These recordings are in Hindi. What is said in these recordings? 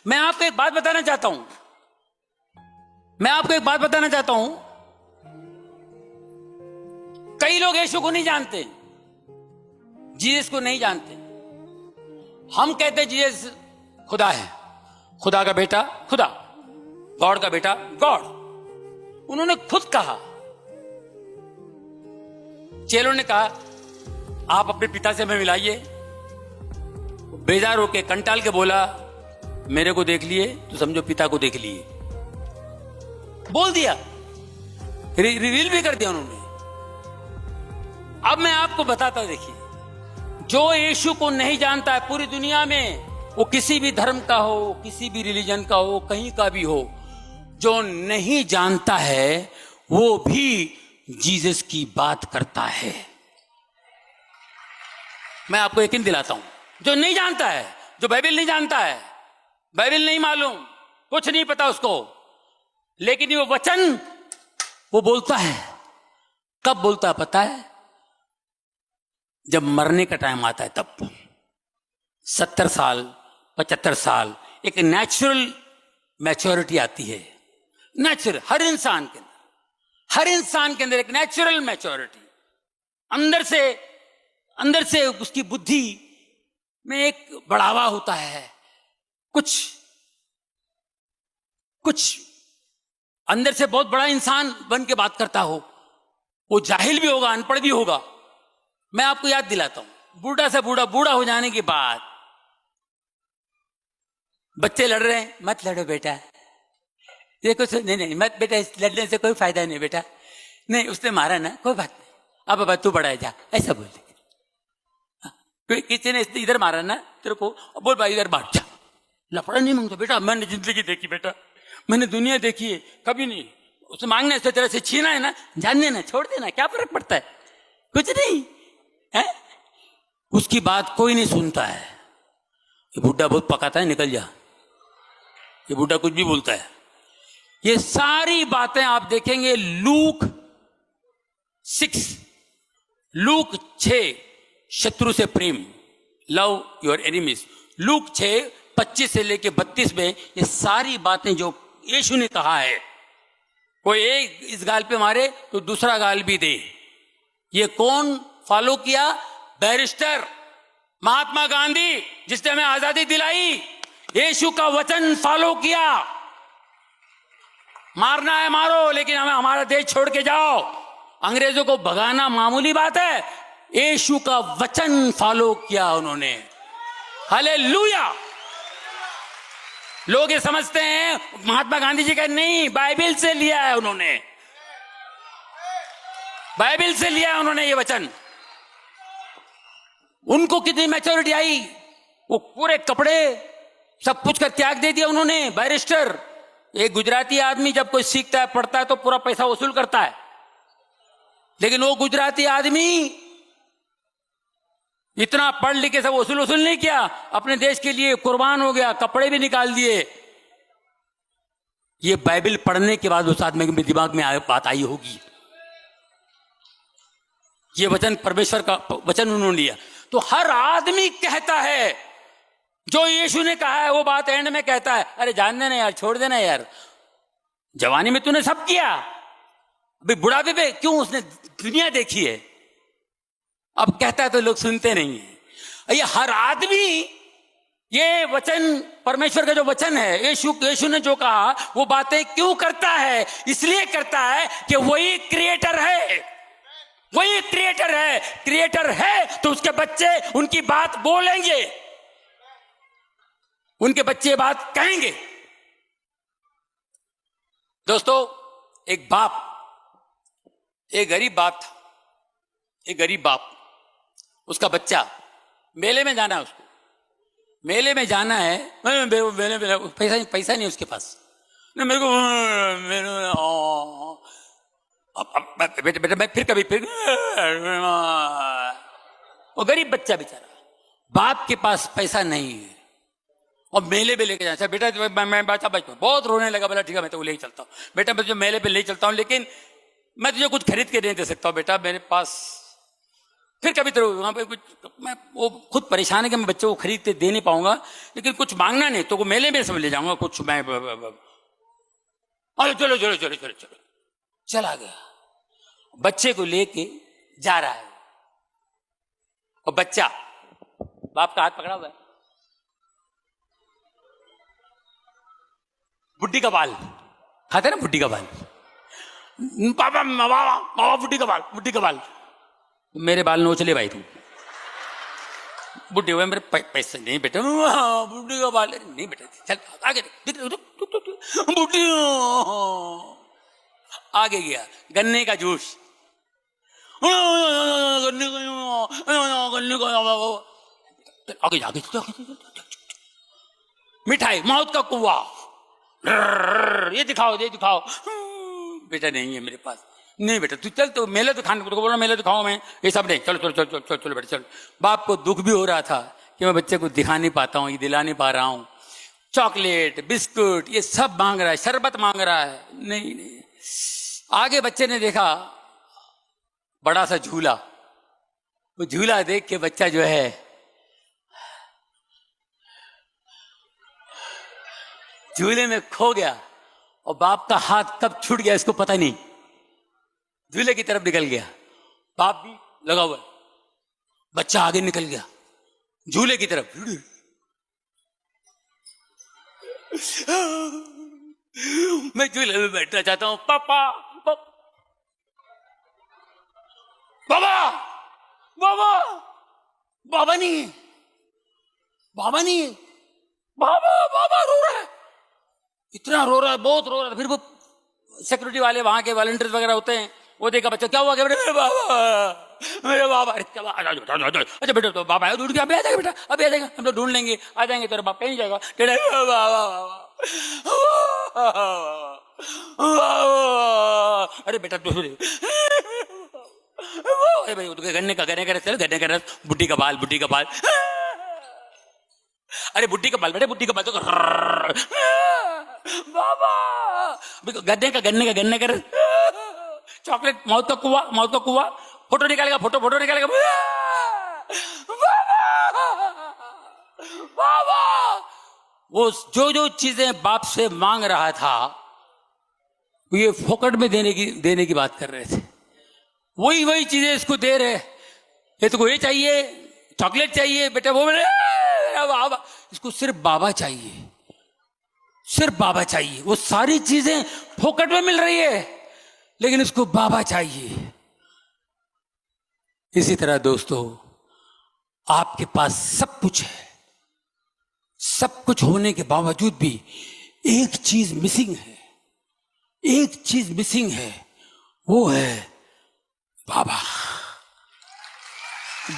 मैं आपको एक बात बताना चाहता हूं, कई लोग यीशु को नहीं जानते, जीसस को नहीं जानते। हम कहते जीसस खुदा है, खुदा का बेटा खुदा, गॉड का बेटा गॉड। उन्होंने खुद कहा, चेलों ने कहा आप अपने पिता से हमें मिलाइए। बेजार होके कंटाल के बोला मेरे को देख लिए तो समझो पिता को देख लिए, बोल दिया, रिवील भी कर दिया उन्होंने। अब मैं आपको बताता हूं, देखिए, जो यीशु को नहीं जानता है पूरी दुनिया में, वो किसी भी धर्म का हो, किसी भी रिलीजन का हो, कहीं का भी हो, जो नहीं जानता है वो भी जीसस की बात करता है। मैं आपको यकीन दिलाता हूं, जो नहीं जानता है, जो बाइबल नहीं जानता है, बाइबल नहीं मालूम, कुछ नहीं पता उसको, लेकिन वो वचन वो बोलता है। कब बोलता है पता है? जब मरने का टाइम आता है तब। 70 साल 75 साल एक नेचुरल मैच्योरिटी आती है, नेचुरल, हर इंसान के अंदर एक नेचुरल मैच्योरिटी, अंदर से उसकी बुद्धि में एक बढ़ावा होता है। कुछ अंदर से बहुत बड़ा इंसान बन के बात करता हो, वो जाहिल भी होगा, अनपढ़ भी होगा। मैं आपको याद दिलाता हूं, बूढ़ा से बूढ़ा हो जाने के बाद बच्चे लड़ रहे हैं, मत लड़ो बेटा, देखो नहीं मत बेटा, इस लड़ने से कोई फायदा नहीं बेटा, नहीं उसने मारा ना, कोई बात नहीं, अब बाबा तू बड़ा है जा, ऐसा बोल दे। किसी ने इधर मारा ना तेरे को, बोल भाई इधर बांट जा, लफड़ा नहीं मांगता बेटा, मैंने जिंदगी देखी बेटा, मैंने दुनिया देखी है, कभी नहीं उसे मांगने से तेरे से छीना है ना, जान देना, छोड़ देना, क्या फर्क पड़ता है, कुछ नहीं है। उसकी बात कोई नहीं सुनता है। ये बुढ़ा बहुत पकाता है, निकल जा, ये बुढ़ा कुछ भी बोलता है। ये सारी बातें आप देखेंगे लूक 6 शत्रु से प्रेम, लव योर एनिमीज, लूक 6:25 से लेके 32 में ये सारी बातें जो यीशु ने कहा है, कोई एक इस गाल पे मारे तो दूसरा गाल भी दे। ये कौन फॉलो किया? बैरिस्टर महात्मा गांधी, जिसने हमें आजादी दिलाई, यीशु का वचन फॉलो किया। मारना है मारो, लेकिन हमें हमारा देश छोड़ के जाओ। अंग्रेजों को भगाना मामूली बात है, यीशु का वचन फॉलो किया उन्होंने। हालेलुया। लोग ये समझते हैं महात्मा गांधी जी का, नहीं, बाइबल से लिया है उन्होंने, बाइबल से लिया है उन्होंने ये वचन। उनको कितनी मैच्योरिटी आई, वो पूरे कपड़े सब कुछ का त्याग दे दिया उन्होंने। बैरिस्टर, एक गुजराती आदमी जब कोई सीखता है, पढ़ता है तो पूरा पैसा वसूल करता है, लेकिन वो गुजराती आदमी इतना पढ़ लिख के सब वसूल नहीं किया, अपने देश के लिए कुर्बान हो गया, कपड़े भी निकाल दिए। ये बाइबल पढ़ने के बाद उस आदमी के दिमाग में बात आई होगी, ये वचन परमेश्वर का वचन उन्होंने लिया। तो हर आदमी कहता है, जो यीशु ने कहा है वो बात एंड में कहता है, अरे जान देना यार, छोड़ देना यार, जवानी में तूने सब किया, अभी बुढ़ापे पे क्यों, उसने दुनिया देखी है। अब कहता है तो लोग सुनते नहीं है। ये हर आदमी ये वचन, परमेश्वर का जो वचन है, यीशु ने जो कहा वो बातें क्यों करता है? इसलिए करता है कि वही क्रिएटर है, वही क्रिएटर है। क्रिएटर है तो उसके बच्चे उनकी बात बोलेंगे, उनके बच्चे बात कहेंगे। दोस्तों, एक गरीब बाप था, एक गरीब बाप, उसका बच्चा, मेले में जाना है उसको, मेले में जाना है, मेले में पैसा नहीं उसके पास, मेरे को बेटा मैं फिर वो गरीब बच्चा बेचारा, बाप के पास पैसा नहीं है और मेले पे लेके जाना। बेटा मैं बच्चा बहुत रोने लगा, बोला ठीक है मैं तो ले चलता हूँ बेटा, मैं तुझे मेले पे ले चलता हूँ, लेकिन मैं तुझे कुछ खरीद के नहीं दे सकता हूँ बेटा, मेरे पास फिर कभी तो वहां पे मैं वो खुद परेशान है कि मैं बच्चे को खरीद के दे नहीं पाऊंगा, लेकिन कुछ मांगना नहीं तो वो मेले में सब ले जाऊंगा कुछ मैं। अरे चलो चलो चलो चलो चलो, चला गया, बच्चे को लेके जा रहा है और बच्चा बाप का हाथ पकड़ा हुआ है, बुड्ढी का बाल खाते ना, बुड्ढी का बाल, पापा बाबा बुड्ढी का बाल, बुड्ढी का बाल, मेरे बाल नोच ले भाई तू, बुड्ढे हुए मेरे पैसे नहीं बेटा, बुड्ढी का बाल नहीं बेटा, चल आगे बुड्ढी, आगे गया, गन्ने का जूस, गन्ने का आगे आगे, मिठाई, मौत का कुआ, ये दिखाओ ये दिखाओ, बेटा नहीं है मेरे पास, नहीं बेटा तू चल, तो मेले तो खाने को बोला, मेले तो खाओ, मैं ये सब नहीं, चलो चलो चलो चलो चलो चलो बेटा चलो। बाप को दुख भी हो रहा था कि मैं बच्चे को दिखा नहीं पाता हूँ, ये दिला नहीं पा रहा हूँ, चॉकलेट बिस्कुट ये सब मांग रहा है, शरबत मांग रहा है, नहीं नहीं। आगे बच्चे ने देखा बड़ा सा झूला, वो झूला देख के बच्चा जो है झूले में खो गया, और बाप का हाथ कब छूट गया इसको पता नहीं, झूले की तरफ निकल गया, बाप भी लगा हुआ, बच्चा आगे निकल गया झूले की तरफ, मैं झूले में बैठना चाहता हूं, पापा बाबा बाबा, बाबा नहीं है, बाबा नहीं है, बाबा बाबा रो रहा है, इतना रो रहा है, बहुत रो रहा है। फिर वो सिक्योरिटी वाले वहां के वॉलंटियर्स वगैरह होते हैं, वो देखा बच्चा क्या हुआ, क्या मेरे बाबा, मेरे बाबा, अच्छा बेटा तो बाबा ढूंढ के अभी आ जाएगा बेटा, अभी आ जाएगा, हम लोग ढूंढ लेंगे, आ जाएंगे, तेरा बाप कहीं जाएगा, अरे बेटा तू भाई गन्ने का रस, चल गन्ने का रस, बुड्ढी का बाल, बुड्ढी का बाल, अरे बुड्ढी का बाल बेटे, बुड्ढी का बाल तो बाबा, गन्ने का रस, चॉकलेट, मौत का कुआ, मौत का कुआ, फोटो निकालेगा, फोटो निकालेगा, बाबा। वो जो जो चीजें बाप से मांग रहा था ये फोकट में देने की बात कर रहे थे, वही वही चीजें इसको दे रहे, ये तो ये चाहिए, चॉकलेट चाहिए बेटा, वो बाबा, इसको सिर्फ बाबा चाहिए, सिर्फ बाबा चाहिए, वो सारी चीजें फोकट में मिल रही है लेकिन इसको बाबा चाहिए। इसी तरह दोस्तों आपके पास सब कुछ है, सब कुछ होने के बावजूद भी एक चीज मिसिंग है, एक चीज मिसिंग है, वो है बाबा,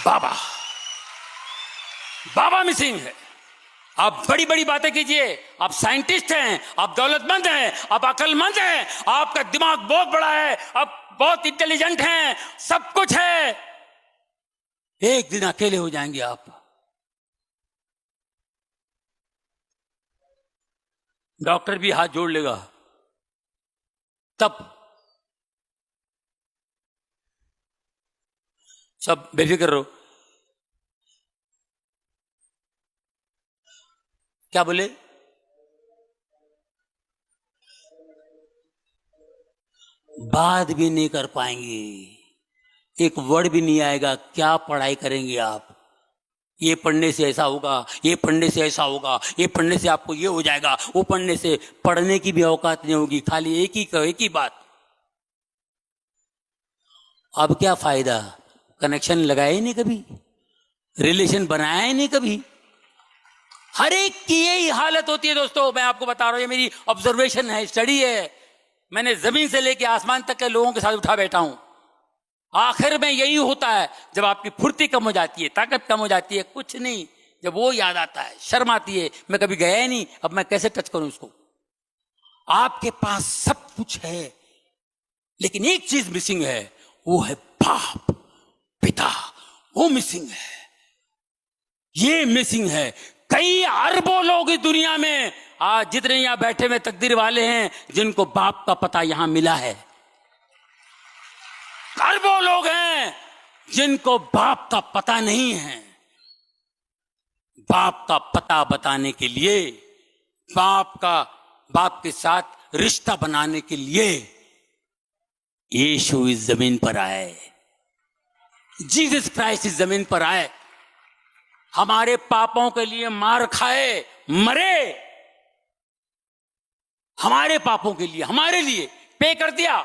बाबा, बाबा मिसिंग है। आप बड़ी बड़ी बातें कीजिए, आप साइंटिस्ट हैं, आप दौलतमंद हैं, आप अक्लमंद हैं, आपका दिमाग बहुत बड़ा है, आप बहुत इंटेलिजेंट हैं, सब कुछ है, एक दिन अकेले हो जाएंगे आप। डॉक्टर भी हाथ जोड़ लेगा, तब सब बेफिक्र रहो। क्या बोले? बात भी नहीं कर पाएंगे, एक वर्ड भी नहीं आएगा, क्या पढ़ाई करेंगे आप? ये पढ़ने से ऐसा होगा, ये पढ़ने से ऐसा होगा, ये पढ़ने से आपको ये हो जाएगा, वो पढ़ने से, पढ़ने की भी औकात नहीं होगी, खाली एक ही बात। अब क्या फायदा? कनेक्शन लगाया ही नहीं कभी, रिलेशन बनाया ही नहीं कभी। हर एक की यही हालत होती है दोस्तों, मैं आपको बता रहा हूं, ये मेरी ऑब्जर्वेशन है, स्टडी है, मैंने जमीन से लेकर आसमान तक के लोगों के साथ उठा बैठा हूं। आखिर में यही होता है, जब आपकी फुर्ती कम हो जाती है, ताकत कम हो जाती है, कुछ नहीं, जब वो याद आता है, शर्म आती है, मैं कभी गया ही नहीं, अब मैं कैसे टच करूं उसको। आपके पास सब कुछ है लेकिन एक चीज मिसिंग है, वो है बाप, पिता, वो मिसिंग है, ये मिसिंग है। कई अरबों लोग इस दुनिया में आज जितने यहां बैठे हुए तकदीर वाले हैं जिनको बाप का पता यहां मिला है, अरबों लोग हैं जिनको बाप का पता नहीं है, बाप का पता बताने के लिए, बाप के साथ रिश्ता बनाने के लिए यीशु इस जमीन पर आए। जीसस क्राइस्ट इस जमीन पर आए, हमारे पापों के लिए मार खाए, मरे, हमारे पापों के लिए, हमारे लिए पे कर दिया।